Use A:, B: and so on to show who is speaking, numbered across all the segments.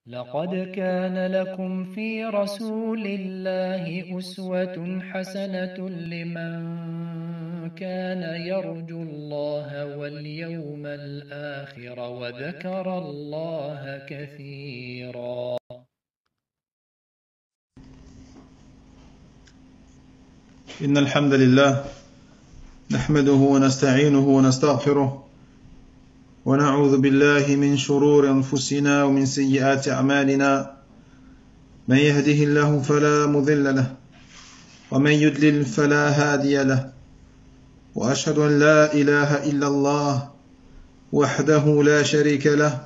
A: لقد كان لكم في رسول الله أسوة حسنة لمن كان يرجو الله واليوم الآخر وذكر الله كثيرا.
B: إن الحمد لله نحمده ونستعينه ونستغفره ونعوذ بالله من شرور أنفسنا ومن سيئات أعمالنا. من يهده الله فلا مضل له ومن يضلل فلا هادي له، وأشهد أن لا إله إلا الله وحده لا شريك له،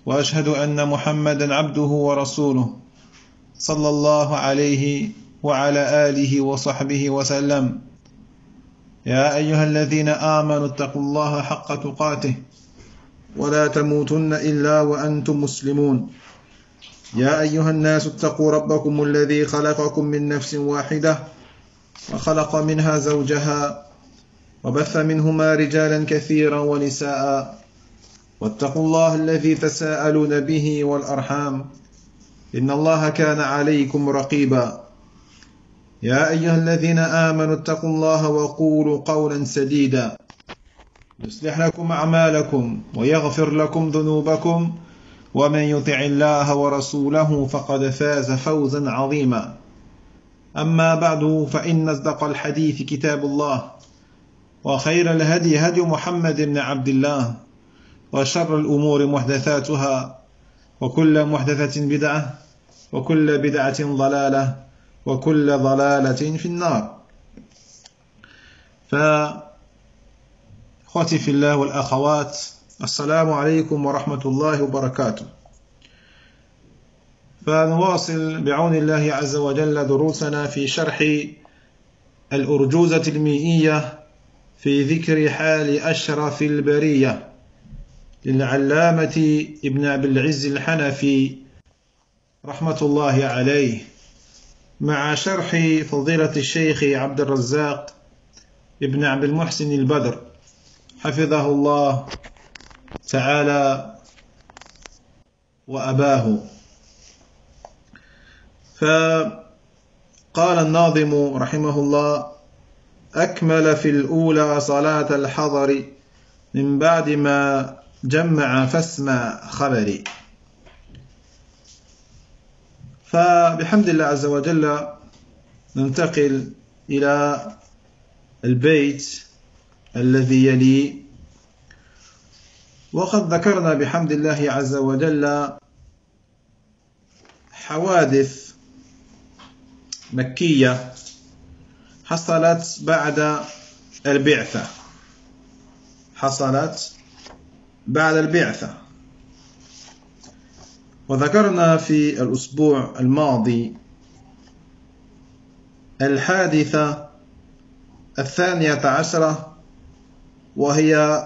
B: وأشهد أن محمدا عبده ورسوله صلى الله عليه وعلى آله وصحبه وسلم. يا أيها الذين آمنوا اتقوا الله حق تقاته ولا تموتن إلا وأنتم مسلمون. يا أيها الناس اتقوا ربكم الذي خلقكم من نفس واحدة وخلق منها زوجها وبث منهما رجالا كثيرا ونساء، واتقوا الله الذي تساءلون به والأرحام إن الله كان عليكم رقيبا. يا أيها الذين آمنوا اتقوا الله وقولوا قولا سديدا يصلح لكم أعمالكم ويغفر لكم ذنوبكم، ومن يطع الله ورسوله فقد فاز فوزا عظيما. أما بعد، فإن أصدق الحديث كتاب الله، وخير الهدي هدي محمد بن عبد الله، وشر الأمور محدثاتها، وكل محدثة بدعة، وكل بدعة ضلالة، وكل ضلالة في النار. أخوتي في الله والأخوات، السلام عليكم ورحمة الله وبركاته. فنواصل بعون الله عز وجل دروسنا في شرح الأرجوزة المئية في ذكر حال أشرف البرية للعلامة ابن أبي العز الحنفي رحمة الله عليه، مع شرح فضيلة الشيخ عبد الرزاق ابن عبد المحسن البدر حفظه الله تعالى وأباه. فقال الناظم رحمه الله: أكمل في الأولى صلاة الحضر من بعد ما جمع فاسمع خبري. فبحمد الله عز وجل ننتقل إلى البيت الذي يلي. وقد ذكرنا بحمد الله عز وجل حوادث مكية حصلت بعد البعثة. وذكرنا في الأسبوع الماضي الحادثة 12 وهي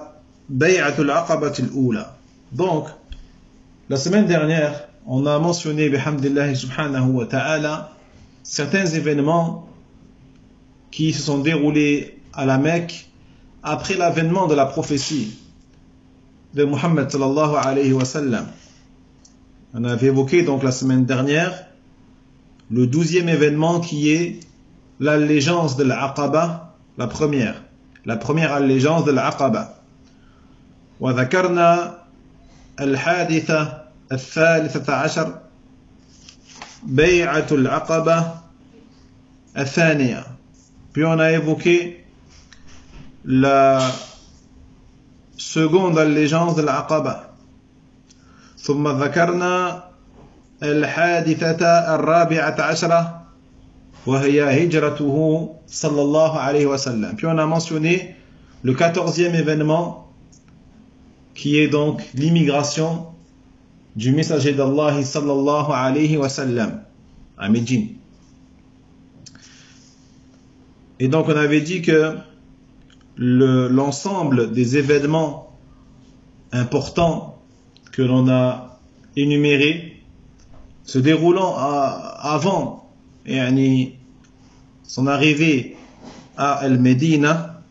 B: بيعة العقبة الأولى. Donc, la semaine dernière, on a mentionné, bihamdillahi subhanahu wa ta'ala, certains événements qui se sont déroulés à la Mecque après l'avènement de la prophétie de Muhammad sallallahu alayhi wa sallam. On avait évoqué donc la semaine dernière le 12e événement qui est l'allégeance de l'Aqaba, la première allégeance de l'Aqaba. وذكرنا الحادثة 13 بيعة العقبة الثانية. Puis on a évoqué la seconde allégeance de l'Aqaba. ثم ذكرنا الحادثة 14 وهي هجرته صلى الله عليه وسلم. Puis on a mentionné le 14e événement qui est donc l'immigration du messager d'Allah sallallahu alayhi wa sallam à Médine. Et donc on avait dit que l'ensemble des événements importants que l'on a énumérés se déroulant avant son arrivée à Al-Médina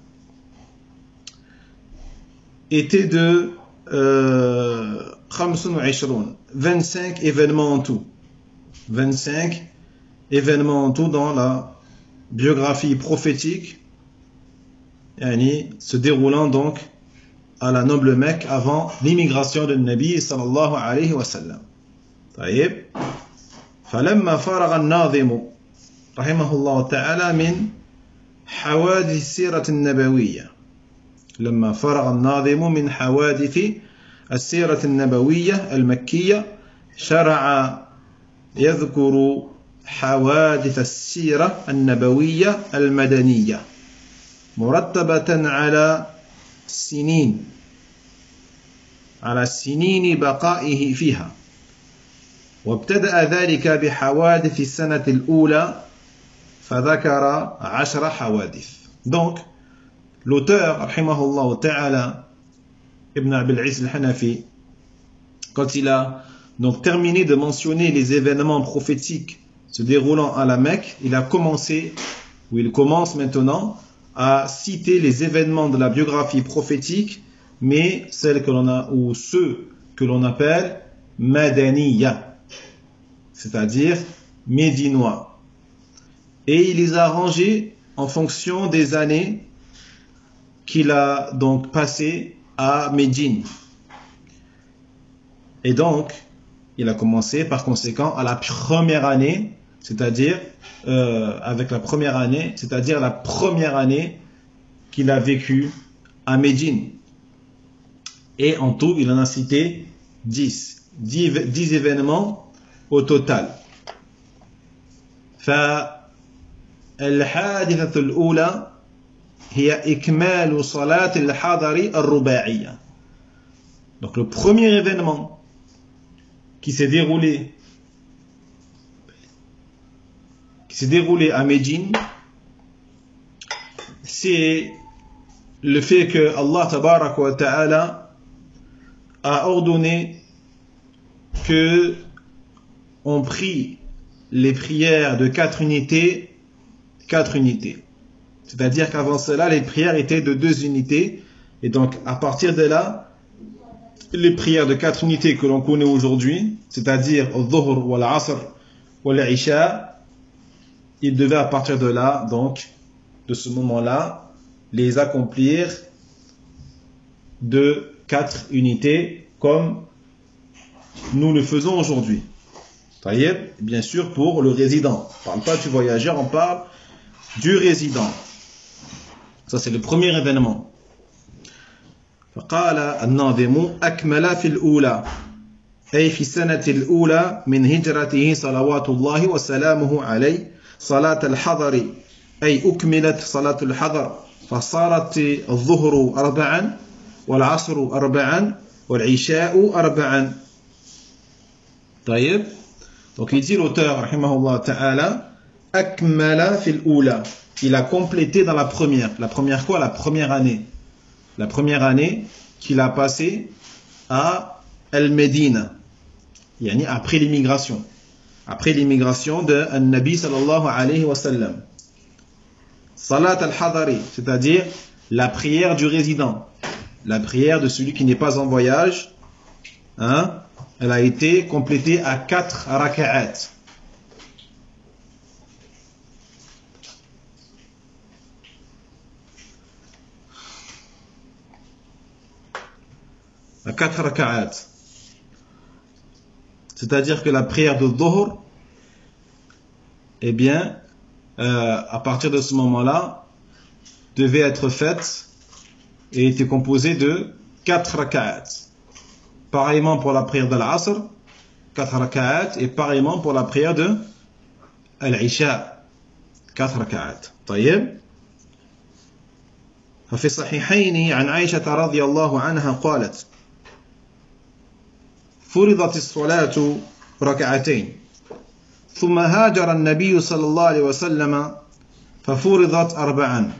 B: était de 25 événements en tout. 25 événements en tout dans la biographie prophétique, se déroulant donc à la noble Mecque avant l'immigration de Nabi sallallahu alayhi wa sallam. طيب فلما فرغ الناظم رحمه الله تعالى من حوادث السيرة النبوية لما فرغ الناظم من حوادث السيرة النبوية المكية شرع يذكر حوادث السيرة النبوية المدنية مرتبة على سنين بقائه فيها وابتدأ ذلك بحوادث السنة الأولى فذكر 10 حوادث. Donc l'auteur rahimahullah ta'ala Ibn Abil Izz al-Hanafi, quand il a donc terminé de mentionner les événements prophétiques se déroulant à la Mecque, il commence maintenant à citer les événements de la biographie prophétique, mais ceux que l'on appelle Madaniya, c'est-à-dire médinois. Et il les a rangés en fonction des années qu'il a donc passées à Médine. Et donc, il a commencé par conséquent à la première année, c'est-à-dire avec la première année, c'est-à-dire la première année qu'il a vécue à Médine. Et en tout, il en a cité 10 événements au total. فالحادثة الأولى هي إكمال صلاة الحضر الرباعية. Donc le premier événement qui s'est déroulé à Médine, c'est le fait que Allah tabarak wa ta'ala a ordonné que on prie les prières de 4 unités. C'est-à-dire qu'avant cela, les prières étaient de 2 unités. Et donc, à partir de là, les prières de 4 unités que l'on connaît aujourd'hui, c'est-à-dire al-Dhuhr, wal-Asr, wal-Isha, il devait à partir de là, donc, de ce moment-là, les accomplir de 4 unités, comme nous le faisons aujourd'hui. Taïeb, bien sûr, pour le résident. On ne parle pas du voyageur, on parle du résident. Ça, c'est le premier événement. فقال الناظم أكمل في الأولى أي في السنة الأولى من هجرته صلوات الله وسلامه عليه صلاة الحضر أي أكملت صلاة الحضر فصارت الظهر 4 والعصر 4 والعشاء 4. طيب. Donc il dit l'auteur rahimahullah ta'ala akmala fil ula, il a complété dans la première quoi? La première année qu'il a passée à Al-Médine, yani après l'immigration de Nabi sallallahu alayhi wa sallam. Salat al-Hadari, c'est-à-dire la prière du résident, la prière de celui qui n'est pas en voyage, elle a été complétée à 4 raka'at. À 4 raka'at. C'est-à-dire que la prière de Dhuhr, eh bien, à partir de ce moment-là, devait être faite et était composée de 4 raka'at. Pareillement pour la prière de l'Asr, 4 raka'at, et pareillement pour la prière de l'Isha, 4 raka'at. طيب. ففي الصحيحين عن عائشة رضي الله عنها قالت: فرضت الصلاة 2 ثم هاجر النبي صلى الله عليه وسلم ففرضت 4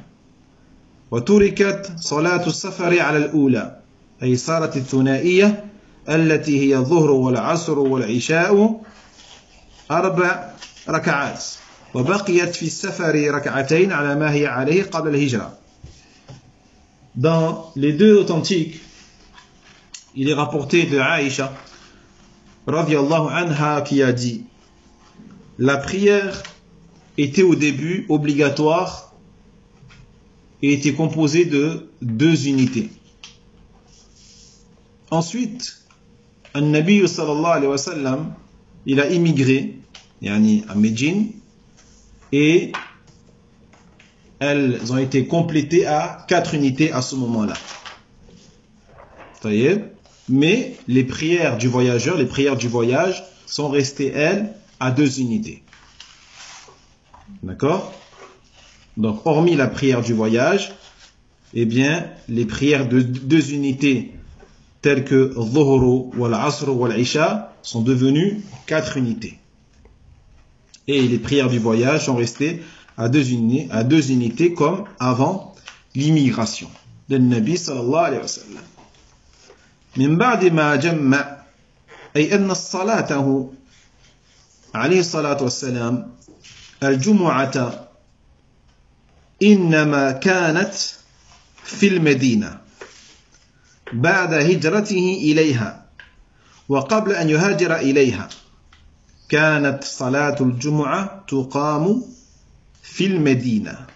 B: وتركت صلاة السفر على الأولى أي صارت الثنائية التي هي الظهر والعصر والعشاء 4 ركعات وبقيت في السفر 2 على ما هي عليه قبل الهجرة. Dans les 2 authentiques il est rapporté de Aïcha radhiyallahu anha qui a dit: la prière était au début obligatoire et était composée de 2 unités. Ensuite, An-Nabi sallallahu alayhi wa sallam, il a immigré, yani à Médine, et elles ont été complétées à 4 unités à ce moment-là. Mais les prières du voyageur, les prières du voyage, sont restées, elles, à 2 unités. D'accord? Donc, hormis la prière du voyage, eh bien, les prières de 2 unités, telles que Dhuhru, wal Asr, wal Isha, sont devenues 4 unités. Et les prières du voyage sont restées à 2 unités, comme avant l'immigration de Nabi sallallahu alayhi wa sallam. من بعد ما جمع أي أن صلاته عليه الصلاة والسلام الجمعة إنما كانت في المدينة بعد هجرته إليها وقبل أن يهاجر إليها كانت صلاة الجمعة تقام في المدينة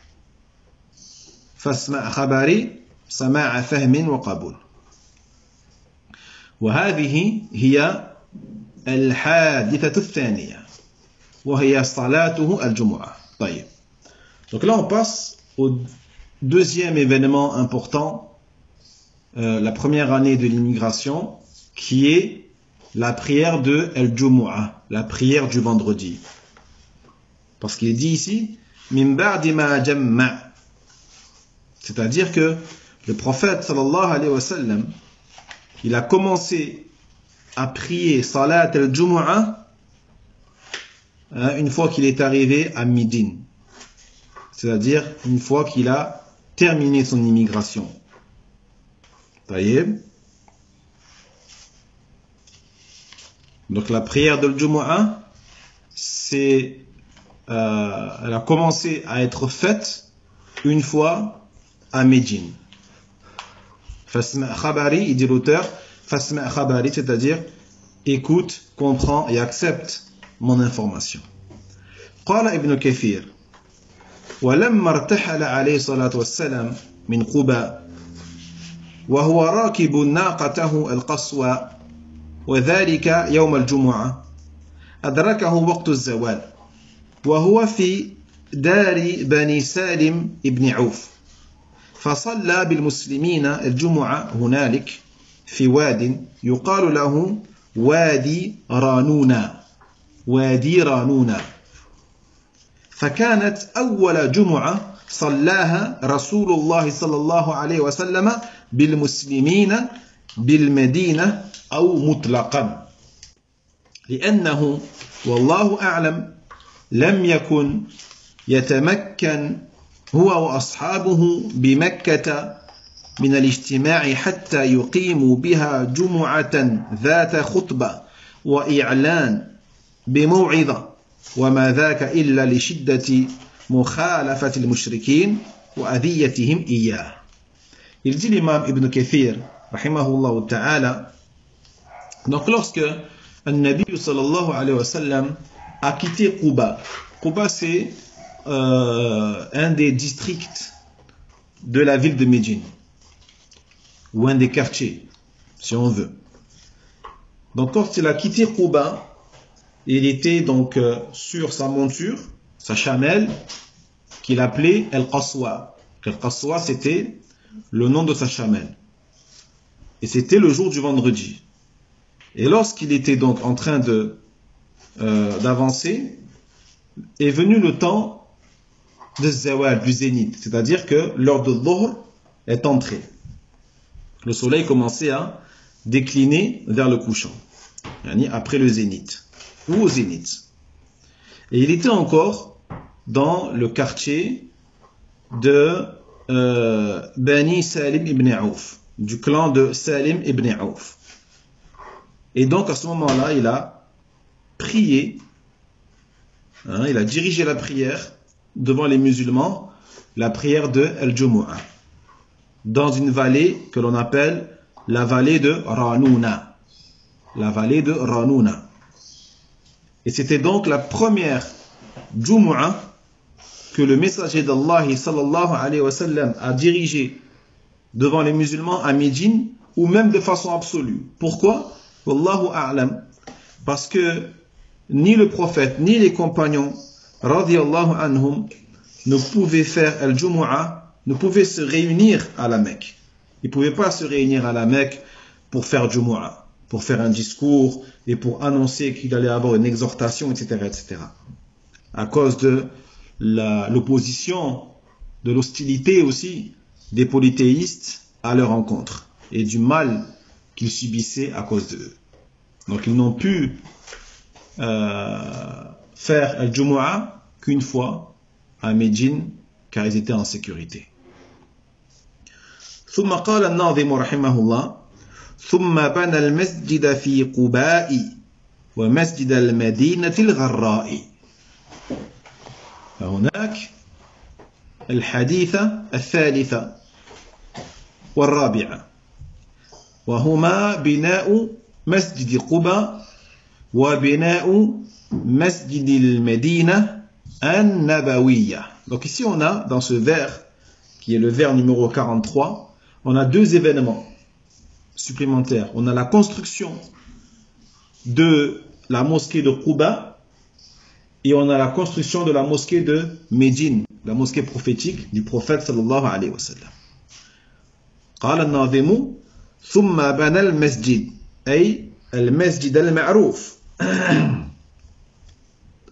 B: فاسمع خبري سماع فهم وقبول وهذه هي الحادثة الثانية وهي صلاته الجمعة. طيب. Donc là on passe au deuxième événement important, la première année de l'immigration, qui est la prière de Al-Jumu'ah, la prière du vendredi. Parce qu'il est dit ici min ba'di ma jamma', c'est-à-dire que le prophète sallallahu alayhi wa sallam, il a commencé à prier Salat al-Jumu'ah une fois qu'il est arrivé à Médine, c'est-à-dire une fois qu'il a terminé son immigration. Taïeb. Donc la prière de al-Jumu'ah, elle a commencé à être faite une fois à Médine. Fasma' khabari, il dit l'auteur, Fasma' khabari, c'est-à-dire écoute, comprends et accepte mon information. قال ابن كثير ولما ارتحل عليه الصلاة والسلام من قباء وهو راكب ناقته القصوى وذلك يوم الجمعة أدركه وقت الزوال وهو في دار بني سالم ابن عوف فصلى بالمسلمين الجمعة هنالك في واد يقال له وادي رانونا فكانت أول جمعة صلاها رسول الله صلى الله عليه وسلم بالمسلمين بالمدينة أو مطلقا لأنه والله أعلم لم يكن يتمكن هو وأصحابه بمكة من الاجتماع حتى يقيموا بها جمعة ذات خطبة وإعلان بموعظة وما ذاك إلا لشدة مخالفة المشركين وأذيتهم إياه. Il dit l'imam Ibn Kathir, rahimahullah ta'ala, donc lorsque An-Nabi sallallahu alayhi wa sallam a quitté Quba, Quba c'est un des districts de la ville de Médine, ou un des quartiers, si on veut. Donc quand il a quitté Quba, il était donc sur sa monture, sa chamelle, qu'il appelait Al-Qaswa. Al-Qaswa, c'était le nom de sa chamelle. Et c'était le jour du vendredi. Et lorsqu'il était donc en train d'avancer, est venu le temps de Zawal, du zénith. C'est-à-dire que l'heure de Dhuhr est entrée. Le soleil commençait à décliner vers le couchant, après le zénith, ou au zénith. Et il était encore dans le quartier de Bani Salim ibn Auf, du clan de Salim ibn Auf. Et donc à ce moment-là, il a prié, il a dirigé la prière devant les musulmans, la prière de Al-Jumu'ah, dans une vallée que l'on appelle la vallée de Ranouna. La vallée de Ranouna. Et c'était donc la première Jumu'ah que le messager d'Allah sallallahu alayhi wa sallam a dirigé devant les musulmans à Médine, ou même de façon absolue. Pourquoi? Wallahu a'lam. Parce que ni le prophète, ni les compagnons, radiyallahu anhum, ne pouvaient faire al-Jumu'ah, ne pouvaient se réunir à la Mecque. Ils ne pouvaient pas se réunir à la Mecque pour faire Jumu'ah, pour faire un discours et pour annoncer qu'il allait avoir une exhortation, etc., etc. À cause de l'opposition, de l'hostilité aussi des polythéistes à leur encontre et du mal qu'ils subissaient à cause d'eux. Donc ils n'ont pu faire al-Jumu'ah qu'une fois à Médine, car ils étaient en sécurité. ثم قال الناظم رحمه الله ثم بنى المسجد في قباء ومسجد المدينة الغراء. فهناك الحديثة الثالثة والرابعة وهما بناء مسجد قباء وبناء مسجد المدينة النبوية. Donc ici on a dans ce vers qui est le vers numéro 43, on a deux événements supplémentaires. On a la construction de la mosquée de Quba et on a la construction de la mosquée de Médine, la mosquée prophétique du prophète sallallahu alayhi wa sallam. قال الناظم ثم بنى المسجد أي المسجد المعروف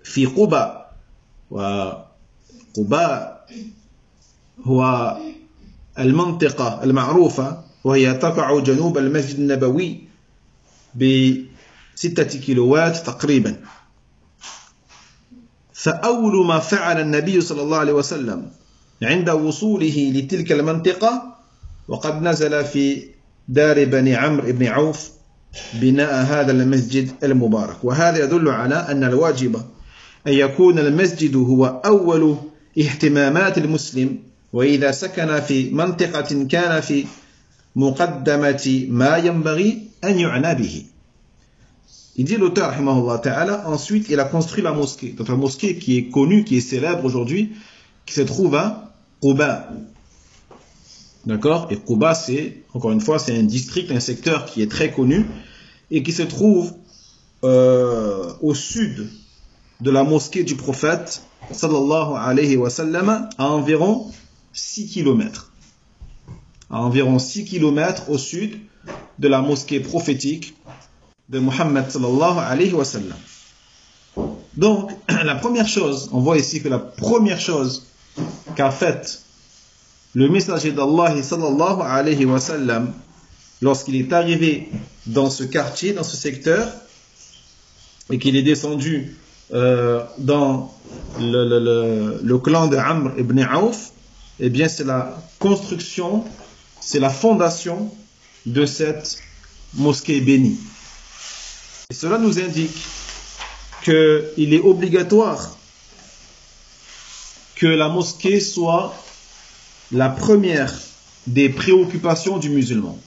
B: في قبى وقبى هو المنطقة المعروفة وهي تقع جنوب المسجد النبوي ب6 كيلوات تقريبا. فأول ما فعل النبي صلى الله عليه وسلم عند وصوله لتلك المنطقة وقد نزل في دار بني عمرو بن عوف بناء هذا المسجد المبارك. وهذا يدل على أن الواجب أن يكون المسجد هو أول اهتمامات المسلم وإذا سكن في منطقة كان في مقدمة ما ينبغي أن يعنى به. Il dit l'auteur, rahimahullah ta'ala, ensuite il a construit la mosquée. Donc la mosquée qui est connue, qui est célèbre aujourd'hui, qui se trouve à Quba. D'accord? Et Quba, c'est, encore une fois, c'est un district, un secteur qui est très connu et qui se trouve au sud de la mosquée du prophète, sallallahu alayhi wa sallam, à environ 6 km. À environ 6 km au sud de la mosquée prophétique de Muhammad sallallahu alayhi wa sallam. Donc, la première chose, on voit ici que la première chose qu'a faite le messager d'Allah sallallahu alayhi wa sallam lorsqu'il est arrivé dans ce quartier, dans ce secteur, et qu'il est descendu dans le clan de Amr ibn Auf, eh bien c'est la construction, c'est la fondation de cette mosquée bénie. Et cela nous indique qu'il est obligatoire que la mosquée soit la première des préoccupations du musulman.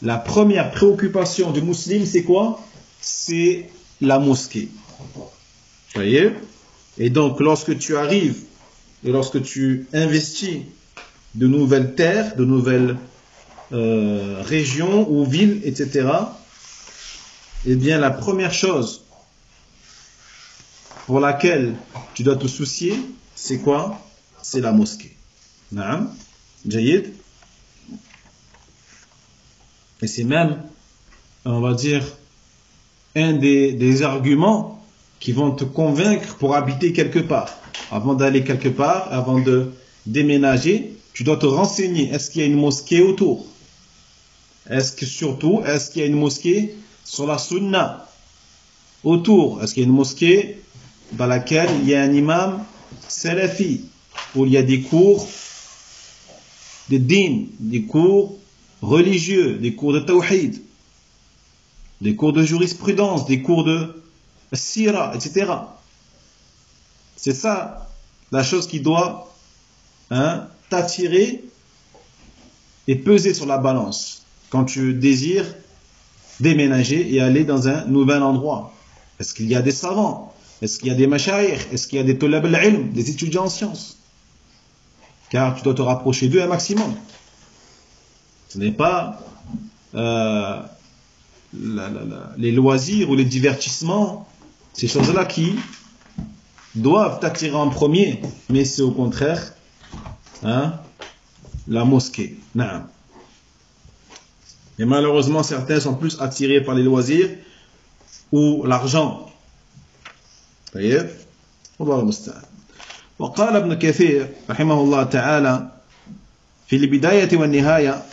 B: La première préoccupation du musulman, c'est quoi? C'est la mosquée. Vous voyez? Et donc, lorsque tu arrives et lorsque tu investis de nouvelles terres, de nouvelles régions ou villes, etc., eh bien, la première chose pour laquelle tu dois te soucier, c'est quoi? C'est la mosquée. Naam, Jayid. Et c'est même, on va dire, un des arguments qui vont te convaincre pour habiter quelque part. Avant d'aller quelque part, avant de déménager, tu dois te renseigner. Est-ce qu'il y a une mosquée autour? Est-ce qu'il y a une mosquée sur la sunna autour? Est-ce qu'il y a une mosquée dans laquelle il y a un imam salafi, où il y a des cours de din, des cours religieux, des cours de tawhid, des cours de jurisprudence, des cours de sira, etc. C'est ça la chose qui doit t'attirer et peser sur la balance. quand tu désires déménager et aller dans un nouvel endroit? Est-ce qu'il y a des savants? Est-ce qu'il y a des mashayikh? Est-ce qu'il y a des tulab al-ilm, des étudiants en sciences? Car tu dois te rapprocher d'eux un maximum. Ce n'est pas les loisirs ou les divertissements, ces choses-là qui doivent t'attirer en premier, mais c'est au contraire la mosquée. Naam. Et malheureusement, certains sont plus attirés par les loisirs ou l'argent. طيب والله المستعان. وقال ابن كثير رحمه الله تعالى في البداية والنهاية: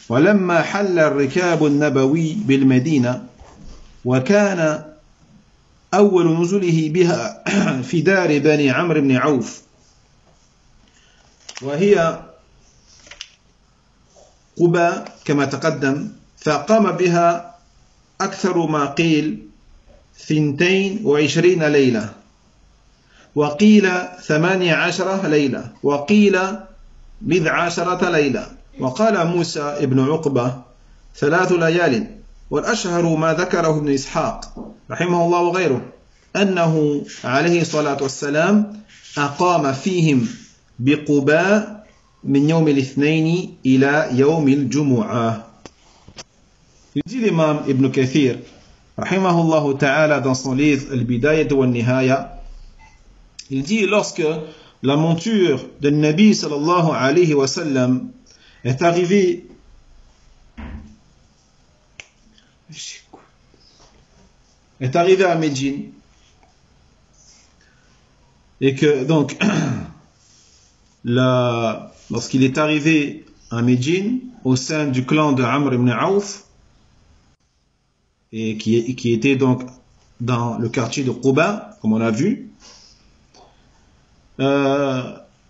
B: ولما حل الركاب النبوي بالمدينة وكان أول نزله بها في دار بني عمرو بن عوف وهي قباء كما تقدم، فقام بها أكثر ما قيل 22 ليلة، وقيل 18 ليلة، وقيل 19 ليلة. وقال موسى ابن عقبة 3 ليال. والأشهر ما ذكره ابن إسحاق رحمه الله وغيره أنه عليه الصلاة والسلام أقام فيهم بقباء من يوم الاثنين إلى يوم الجمعة. Il dit l'imam Ibn Kathir rahimahullah ta'ala dans son livre Al-Bidayah wa Nihaya, il dit: lorsque la monture de Nabi sallallahu alayhi wa sallam est arrivée à Médine, et que donc lorsqu'il est arrivé à Médine au sein du clan de Amr ibn Auf, et qui était donc dans le quartier de Quba, comme on l'a vu,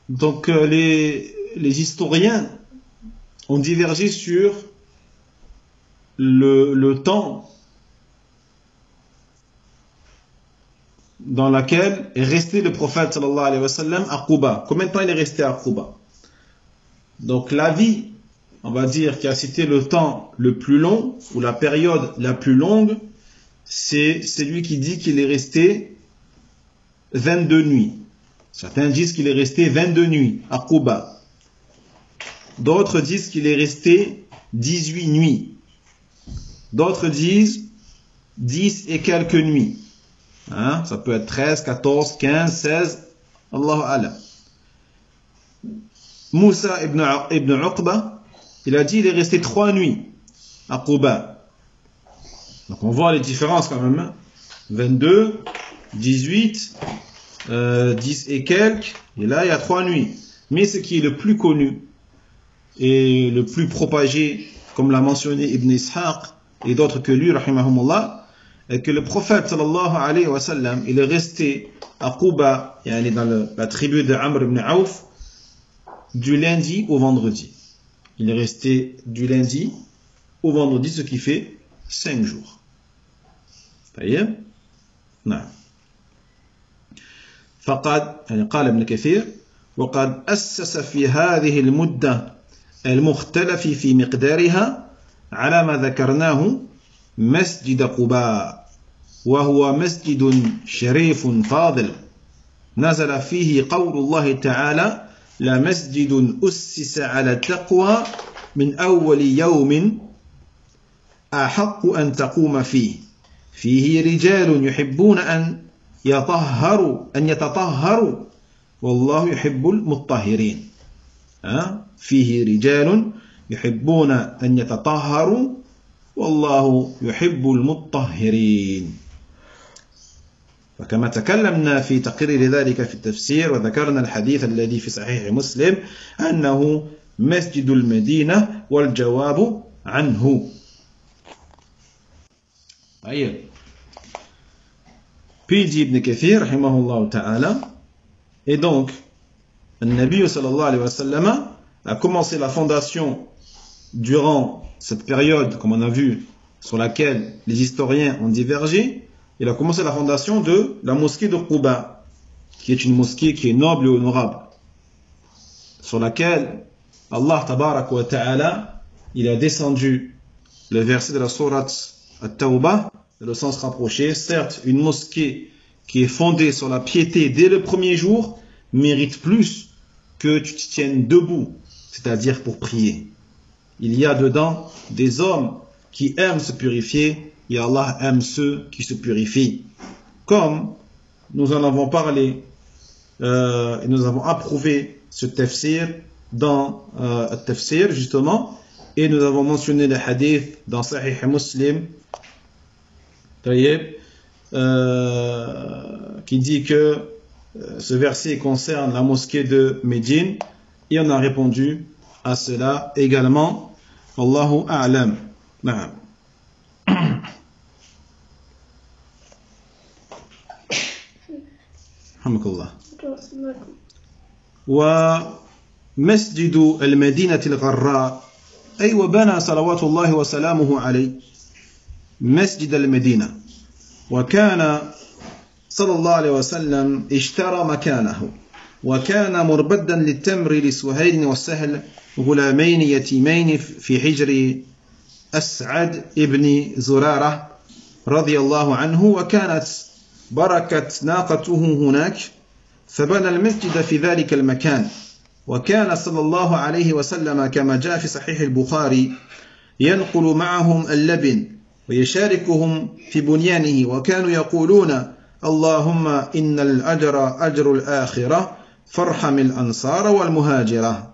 B: donc les historiens ont divergé sur le temps dans lequel est resté le prophète sallallahu alayhi wa sallam à Quba. Combien de temps il est resté à Quba? Donc l'avis, on va dire, qui a cité le temps le plus long, ou la période la plus longue, c'est celui qui dit qu'il est resté 22 nuits. Certains disent qu'il est resté 22 nuits à Quba. D'autres disent qu'il est resté 18 nuits. D'autres disent 10 et quelques nuits. Ça peut être 13, 14, 15, 16, Allahu A'lam. Moussa ibn Uqba, il a dit qu'il est resté 3 nuits à Quba. Donc on voit les différences quand même. 22, 18, 10 et quelques, et là il y a 3 nuits. Mais ce qui est le plus connu et le plus propagé, comme l'a mentionné Ibn Ishaq et d'autres que lui, rahimahumullah, est que le prophète sallallahu alayhi wa sallam, il est resté à Quba, dans la tribu de Amr ibn Auf, du lundi au vendredi. Il est resté du lundi au vendredi, ce qui fait 5 jours. طيب نعم. فقد قال ابن كثير: وقد أسس في هذه المدة المختلف في مقدارها على ما ذكرناه مسجد قباء، وهو مسجد شريف فاضل نزل فيه قول الله تعالى: لمسجد أسس على التقوى من أول يوم أحق أن تقوم فيه رجال يحبون أن يتطهروا والله يحب المطهرين. فيه رجال يحبون أن يتطهروا والله يحب المطهرين. وكما تكلمنا في تقرير ذلك في التفسير، وذكرنا الحديث الذي في صحيح مسلم أنه مسجد المدينة والجواب عنه. Puis dit Ibn Kathir rahimahullah ta'ala, et donc le Nabi sallallahu alayhi wa sallam a commencé la fondation durant cette période, comme on a vu, sur laquelle les historiens ont divergé. Il a commencé la fondation de la mosquée de Quba, qui est une mosquée qui est noble et honorable, sur laquelle Allah tabarak wa ta'ala, il a descendu le verset de la sourate At-Tawbah, dans le sens rapproché. Certes, une mosquée qui est fondée sur la piété dès le premier jour mérite plus que tu te tiennes debout, c'est-à-dire pour prier. Il y a dedans des hommes qui aiment se purifier et Allah aime ceux qui se purifient. Comme nous en avons parlé et nous avons approuvé ce tafsir dans Tafsir justement, et nous avons mentionné le hadith dans Sahih Muslim qui dit que ce verset concerne la mosquée de Médine, et on a répondu à cela également. Wallahu a'lam. Na'am. Alhamdulillah. ومسجد المدينة الغراء أي وبنى صلوات الله وسلامه عليه مسجد المدينة، وكان صلى الله عليه وسلم اشترى مكانه، وكان مربدا للتمر لسهيل والسهل غلامين يتيمين في حجر أسعد ابن زرارة رضي الله عنه، وكانت بركة ناقته هناك، فبنى المسجد في ذلك المكان. وكان صلى الله عليه وسلم كما جاء في صحيح البخاري ينقل معهم اللبن ويشاركهم في بنيانه، وكانوا يقولون اللهم إن الأجر أجر الآخرة فارحم الأنصار والمهاجرة.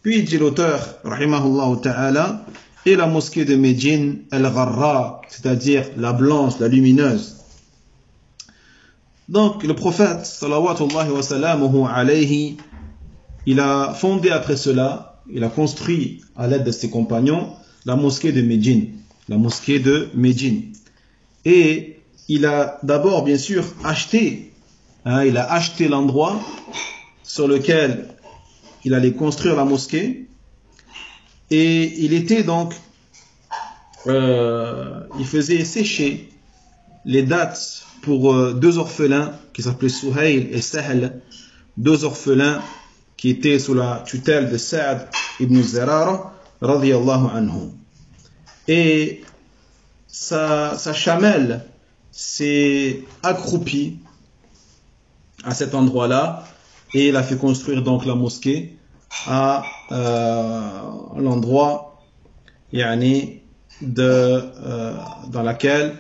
B: Puis dit l'auteur, rahimahullah ta'ala, et la mosquée de Médine, al-Gharra, c'est-à-dire la blanche, la lumineuse. Donc le prophète, salawatullahi wa salamuhu alayhi, il a fondé après cela, il a construit à l'aide de ses compagnons la mosquée de Médine. La mosquée de Médine. Et il a d'abord bien sûr acheté, il a acheté l'endroit sur lequel il allait construire la mosquée, et il était donc, il faisait sécher les dattes pour deux orphelins qui s'appelaient Suhail et Sahl, deux orphelins qui étaient sous la tutelle de Sa'd ibn Zurara radiyallahu anhu. Et sa chamelle s'est accroupie à cet endroit-là, et il a fait construire donc la mosquée à l'endroit dans laquelle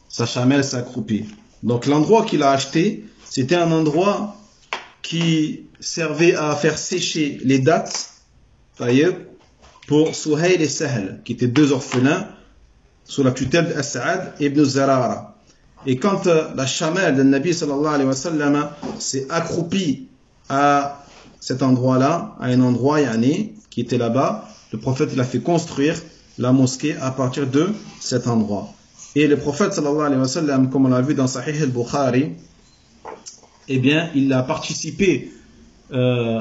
B: sa chamelle s'est accroupie. Donc l'endroit qu'il a acheté, c'était un endroit qui servait à faire sécher les dattes pour Suhail et Sahl, qui étaient deux orphelins sous la tutelle d'As'ad ibn Zurara. Et quand la chamelle de Nabi sallallahu alayhi wa sallam s'est accroupie à cet endroit-là, à un endroit qui était là-bas, le prophète il a fait construire la mosquée à partir de cet endroit. Et le prophète sallallahu alayhi wa sallam, comme on l'a vu dans Sahih al-Bukhari, eh bien, il a participé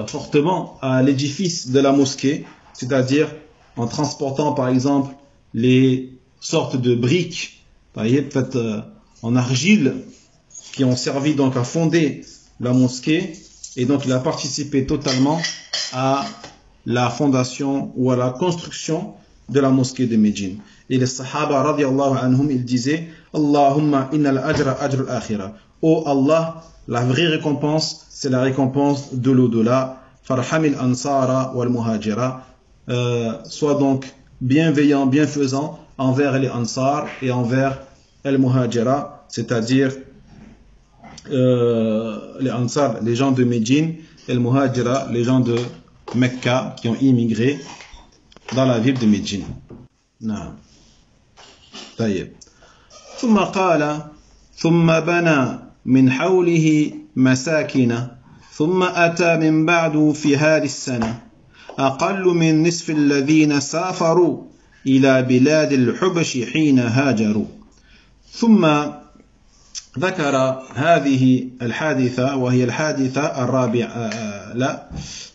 B: fortement à l'édifice de la mosquée, c'est-à-dire en transportant par exemple les sortes de briques faites en argile qui ont servi donc à fonder la mosquée, et donc il a participé totalement à la fondation ou à la construction de la mosquée de Médine. Et les Sahaba radiyallahu anhum, ils disaient Allahumma innal ajra ajrul akhirah. Oh Allah, la vraie récompense, c'est la récompense de l'au-delà. Farhamil ansara wal muhajira. Sois donc bienveillant, bienfaisant envers les ansar et envers el muhajira, c'est-à-dire les ansar, les gens de Médine, et le muhajira, les gens de Mecca qui ont immigré dans la ville de Médine. نعم. طيب. ثم قال ثم بنى من حوله مساكن ثم أتى من بعد في هذه السنة أقل من نصف الذين سافروا إلى بلاد الحبش حين هاجروا. ثم ذكر هذه الحادثة، وهي الحادثة الرابعة، لا،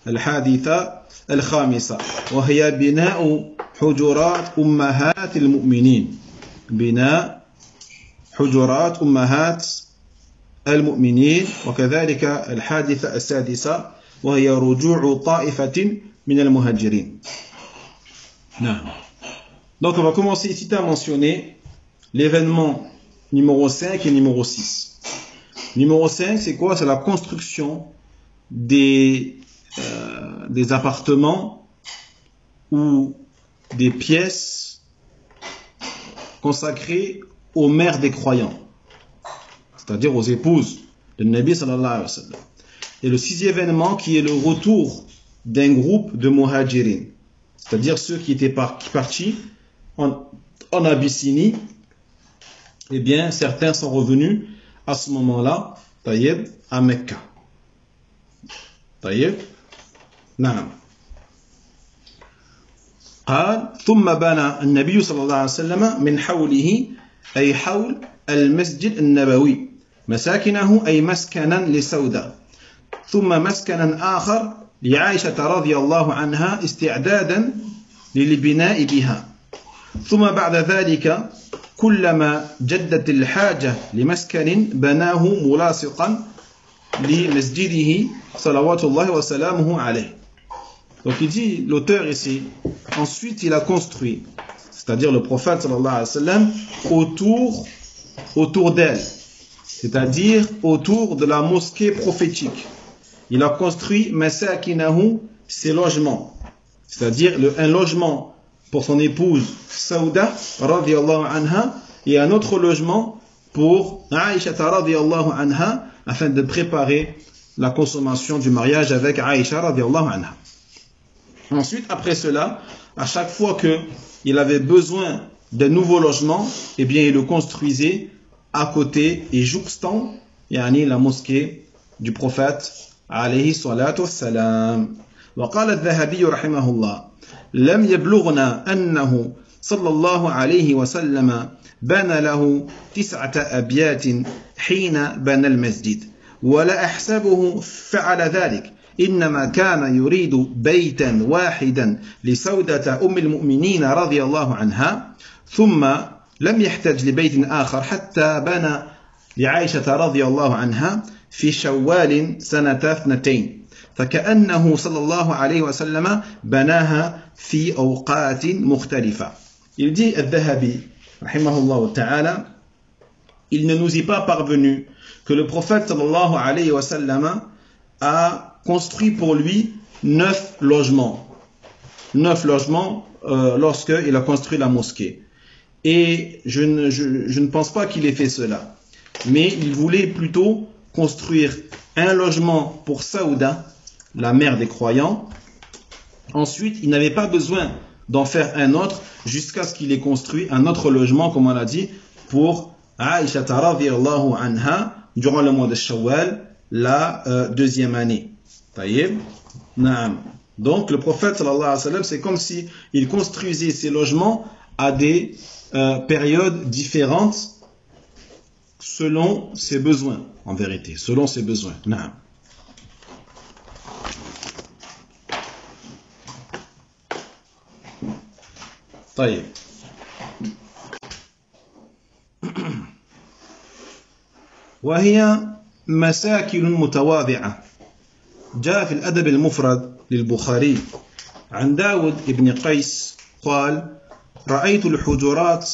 B: الحادثة الخامسة، وهي بناء حجرات أمهات المؤمنين. بناء حجرات أمهات المؤمنين. وكذلك الحادثة السادسة، وهي رجوع طائفة من المهاجرين. نعم. Donc on va commencer ici à mentionner l'événement numéro 5 et numéro 6. Numéro 5, c'est quoi? C'est la construction des appartements ou des pièces consacrées aux mères des croyants, c'est-à-dire aux épouses de Nabi sallallahu alayhi wa sallam. Et le 6e événement qui est le retour d'un groupe de muhajirin, c'est-à-dire ceux qui étaient partis en Abyssinie. Eh bien, certains sont revenus à ce moment-là, taïeb, à Mecca. Taïeb, naam. قال ثم بنى النبي صلى الله عليه وسلم من حوله أي حول المسجد النبوي مساكنه أي مسكنا لسودة ثم مسكنا آخر لعائشة رضي الله عنها استعدادا للبناء بها ثم بعد ذلك كلما جدت الحاجة لمسكن بناه ملاصقا لمسجده صلوات الله وسلامه عليه. Donc il dit, l'auteur ici, ensuite il a construit, c'est-à-dire le prophète sallallahu alayhi wa sallam, autour d'elle, c'est-à-dire autour de la mosquée prophétique. Il a construit masakinahu, ses logements, c'est-à-dire un logement pour son épouse Saouda radiyallahu anha et un autre logement pour Aïcha radiyallahu anha afin de préparer la consommation du mariage avec Aïcha radiyallahu anha. Ensuite, après cela, à chaque fois qu'il avait besoin d'un nouveau logement, eh bien, il le construisait à côté et jouxtant la mosquée du prophète alayhi salatu wassalam. وقال الذهبي رحمه الله لم يبلغنا أنه صلى الله عليه وسلم بنى له 9 أبيات حين بنى المسجد ولا أحسبه فعل ذلك إنما كان يريد بيتا واحدا لسودة أم المؤمنين رضي الله عنها ثم لم يحتاج لبيت آخر حتى بنى لعائشة رضي الله عنها في شوال سنة 2 فكأنه صلى الله عليه وسلم بناها في أوقات مختلفة. Il dit al-Dhahabi rahimahullah ta'ala, il ne nous est pas parvenu que le prophète sallallahu alayhi wa sallam a construit pour lui 9 logements. 9 logements lorsqu'il a construit la mosquée. Et je ne pense pas qu'il ait fait cela. Mais il voulait plutôt construire un logement pour Saouda, la mère des croyants. Ensuite, il n'avait pas besoin d'en faire un autre jusqu'à ce qu'il ait construit un autre logement, comme on l'a dit, pour Aïcha radhiyallahu anha durant le mois de Shawwal, la 2e année. Taïeb. Naam. Donc le prophète sallallahu alayhi wa sallam, c'est comme si il construisait ses logements à des périodes différentes selon ses besoins, en vérité, selon ses besoins. Naam. طيب وهي مساكن متواضعة جاء في الأدب المفرد للبخاري عن داود بن قيس قال رأيت الحجرات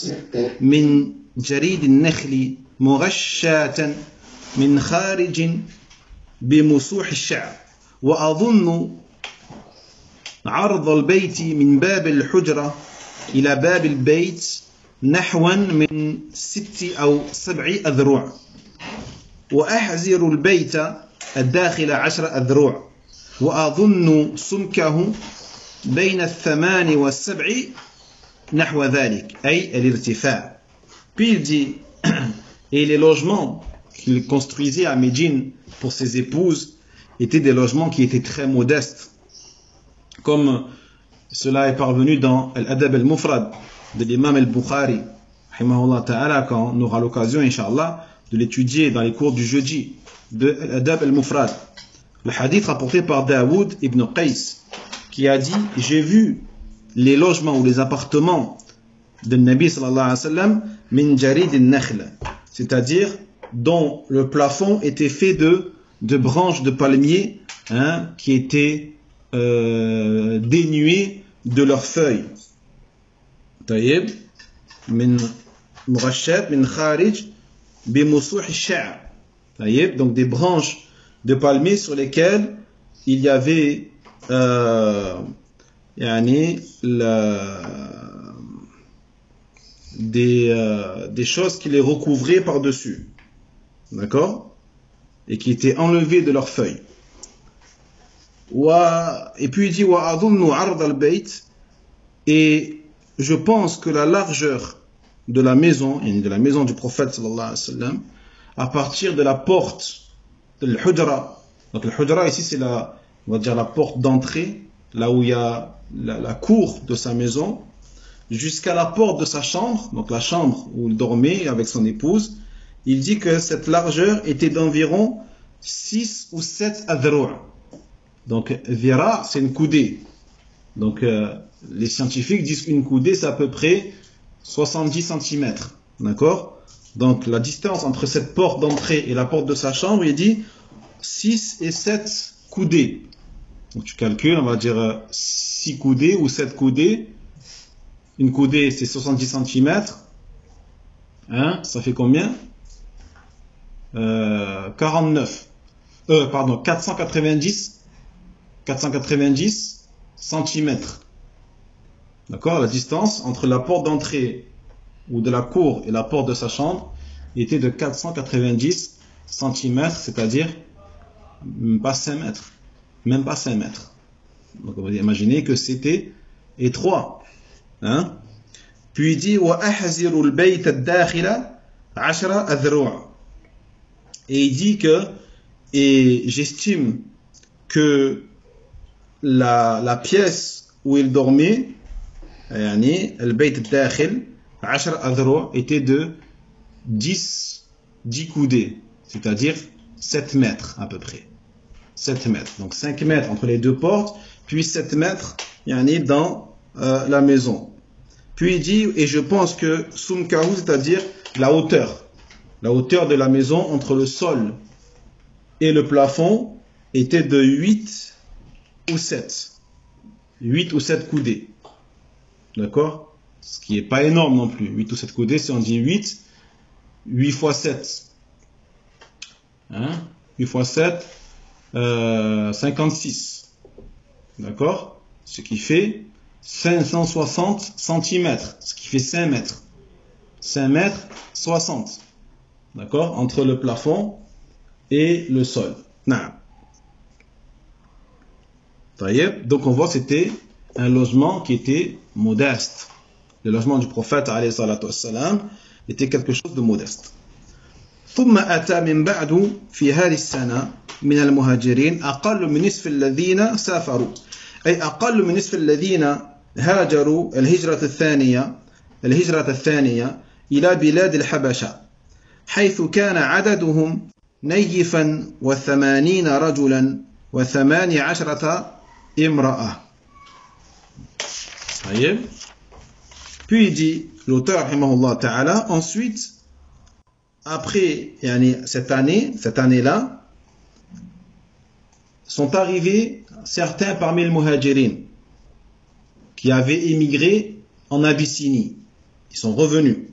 B: من جريد النخل مغشاة من خارج بمسوح الشعر وأظن عرض البيت من باب الحجرة إلى باب البيت نحوا من 6 أو 7 أذرع وأحزر البيت الداخل 10 أذرع وأظن سمكه بين 8 و7 نحو ذلك أي الارتفاع. Puis il dit et les logements qu'il construisait à Médine pour ses épouses étaient des logements qui étaient très modestes, comme cela est parvenu dans l'Adab al-Mufrad de l'imam al-Bukhari rahimahullah ta'ala, quand on aura l'occasion inshallah de l'étudier dans les cours du jeudi de l'Adab al-Mufrad, le hadith rapporté par Daoud ibn Qais qui a dit j'ai vu les logements ou les appartements de Nabi sallallahu alayhi wa sallam min jarid al-nakhl, c'est-à-dire dont le plafond était fait de branches de palmier qui étaient dénuées de leurs feuilles. طيب من مغشات من خارج بمسوح الشعر. طيب donc des branches de palmier sur lesquelles il y avait يعني des choses qui les recouvraient par-dessus, d'accord, et qui étaient enlevées de leurs feuilles. Et puis il dit وأظن عرض البيت, et je pense que la largeur de la maison du prophète sallallahu alayhi wa sallam, à partir de la porte de l'hujra. Donc l'hujra ici c'est on va dire la porte d'entrée, là où il y a la cour de sa maison, jusqu'à la porte de sa chambre, donc la chambre où il dormait avec son épouse. Il dit que cette largeur était d'environ 6 ou 7 adhru'. Donc vira, c'est une coudée. Donc les scientifiques disent qu'une coudée c'est à peu près 70 cm. D'accord? Donc la distance entre cette porte d'entrée et la porte de sa chambre, il dit 6 et 7 coudées. Donc tu calcules, on va dire 6 coudées ou 7 coudées. Une coudée c'est 70 cm. Hein? Ça fait combien? 490 cm. D'accord? La distance entre la porte d'entrée ou de la cour et la porte de sa chambre était de 490 cm, c'est-à-dire même pas 5 mètres. Même pas 5 mètres. Donc on va imaginer que c'était étroit. Hein? Puis il dit وَأَحْزِرُ الْبَيْتَ الدَّاخِلَ 10 أذرع. Et il dit que, et j'estime que la pièce où il dormait, يعني البيت الداخل 10 أذرع, était de 10 coudées, c'est-à-dire 7 mètres à peu près. 7 mètres. Donc 5 mètres entre les deux portes, puis 7 mètres dans la maison. Puis il dit, et je pense que Sumkahu, c'est-à-dire la hauteur de la maison entre le sol et le plafond, était de 8 ou 7. 8 ou 7 coudées. D'accord? Ce qui n'est pas énorme non plus. 8 ou 7 coudées, si on dit 8 fois 7. Hein? 8 fois 7, 56. D'accord? Ce qui fait 560 cm. Ce qui fait 5 mètres. 5 mètres 60. D'accord? Entre le plafond et le sol. Donc on voit que c'était un logement qui était modeste. Le logement du prophète alayhi salatu wassalam était quelque chose de modeste. ثم أتى من بعد في هذه السنة من المهاجرين أقل من نصف الذين سافروا، أي أقل من نصف الذين هاجروا الهجرة الثانية إلى بلاد الحبشة، حيث كان عددهم نيفا 80 رجلا و18 امرأة. Puis il dit, l'auteur rahimahullah ta'ala, ensuite, après cette année-là, sont arrivés certains parmi les muhajirin qui avaient émigré en Abyssinie. Ils sont revenus.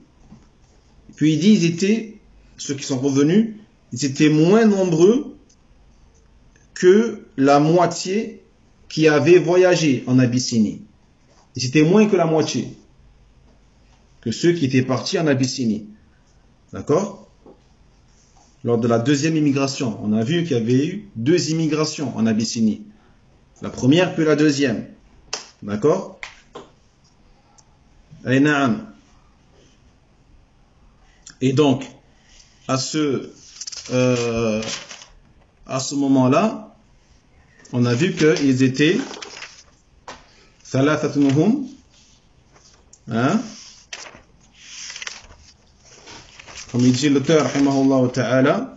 B: Puis il dit, ceux qui sont revenus, ils étaient moins nombreux que la moitié qui avaient voyagé en Abyssinie. Ils étaient moins que la moitié que ceux qui étaient partis en Abyssinie. D'accord? Lors de la deuxième immigration, on a vu qu'il y avait eu 2 immigrations en Abyssinie. La première puis la deuxième. D'accord? Et donc, à ce moment-là, on a vu qu'ils étaient thalathatnuhum, comme il dit l'auteur rahimahullah ta'ala,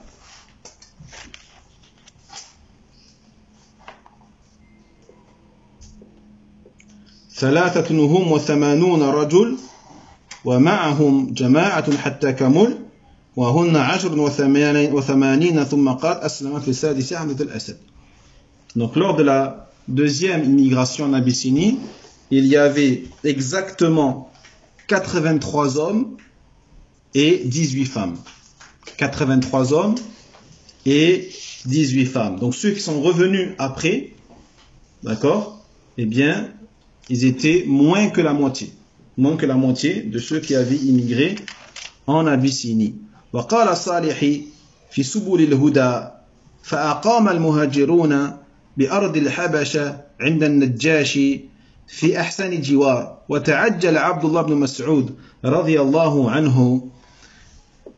B: ثلاثة وثمانون رجل ومعهم جماعة حتى كمل وهن 10 ثم قال أسلمت في السادسة حملة الأسد. Donc lors de la deuxième immigration en Abyssinie, il y avait exactement 83 hommes et 18 femmes. 83 hommes et 18 femmes. Donc ceux qui sont revenus après, d'accord, eh bien, ils étaient moins que la moitié de ceux qui avaient immigré en Abyssinie. وقال صالح في سبل الهدى فأقام المهاجرون بأرض الحبشة عند النجاشي في أحسن جوار وتعجل عبد الله بن مسعود رضي الله عنه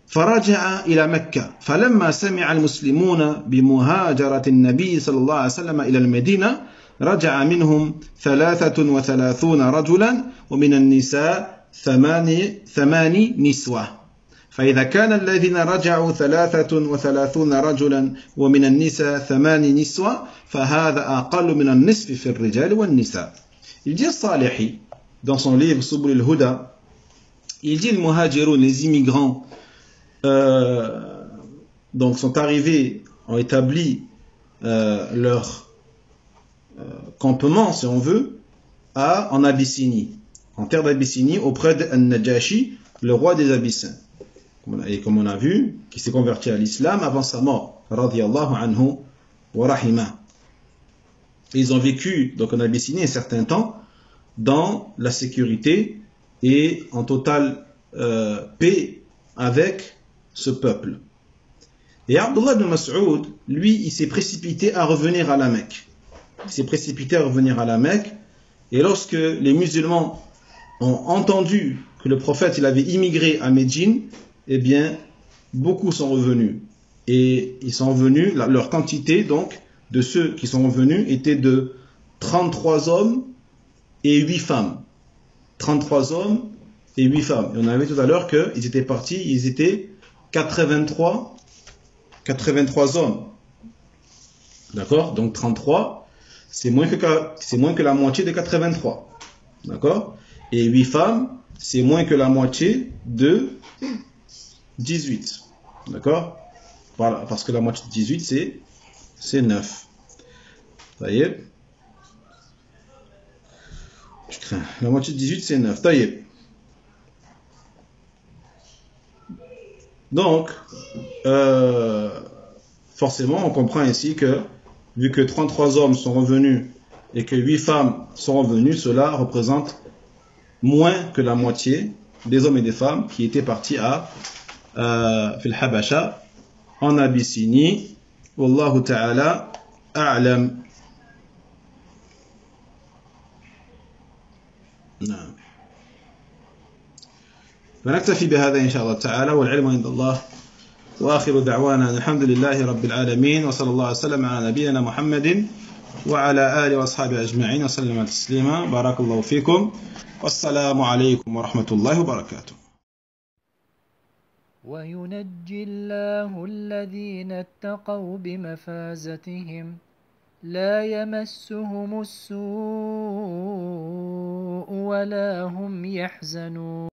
B: فرجع إلى مكة فلما سمع المسلمون بمهاجرة النبي صلى الله عليه وسلم إلى المدينة رجع منهم 33 رجلا ومن النساء 8 نسوة فإذا كان الذين رجعوا 33 رجلا ومن النساء 8 نسوة فهذا أقل من النصف في الرجال والنساء. Il dit Salihi dans son livre Subul al-Huda, il dit les muhajirun, les immigrants donc sont arrivés, ont établi leur campement, si on veut, en Abyssinie, en terre d'Abyssinie, auprès d'An-Najashi, le roi des Abyssins. Et comme on a vu, qui s'est converti à l'islam avant sa mort, radiyallahu anhu wa rahimah. Ils ont vécu donc en Abyssinie un certain temps dans la sécurité et en totale paix avec ce peuple. Et Abdullah ibn Mas'ud, lui, il s'est précipité à revenir à la Mecque. Et lorsque les musulmans ont entendu que le prophète il avait immigré à Médine, eh bien, beaucoup sont revenus. Et ils sont venus, leur quantité donc de ceux qui sont revenus était de 33 hommes et 8 femmes. 33 hommes et 8 femmes. Et on avait tout à l'heure qu'ils étaient partis, ils étaient 83 hommes. D'accord? Donc 33, c'est moins que la moitié de 83. D'accord? Et 8 femmes, c'est moins que la moitié de 18. D'accord? Voilà, parce que la moitié de 18, c'est 9. Taïeb. Je crains. La moitié de 18, c'est 9. Taïeb. Donc, forcément, on comprend ici que, vu que 33 hommes sont revenus et que 8 femmes sont revenues, cela représente moins que la moitié des hommes et des femmes qui étaient partis à Fil Habasha, en Abyssinie. Wallahu ta'ala a'lam. نعم. فنكتفي بهذا إن شاء الله تعالى والعلم عند الله وآخر دعوانا الحمد لله رب العالمين وصلى الله وسلم على نبينا محمد وعلى آله وأصحابه أجمعين وسلم تسليما. بارك الله فيكم والسلام عليكم ورحمة الله وبركاته.
A: وينجي الله الذين اتقوا بمفازتهم لا يمسهم السوء ولا هم يحزنون.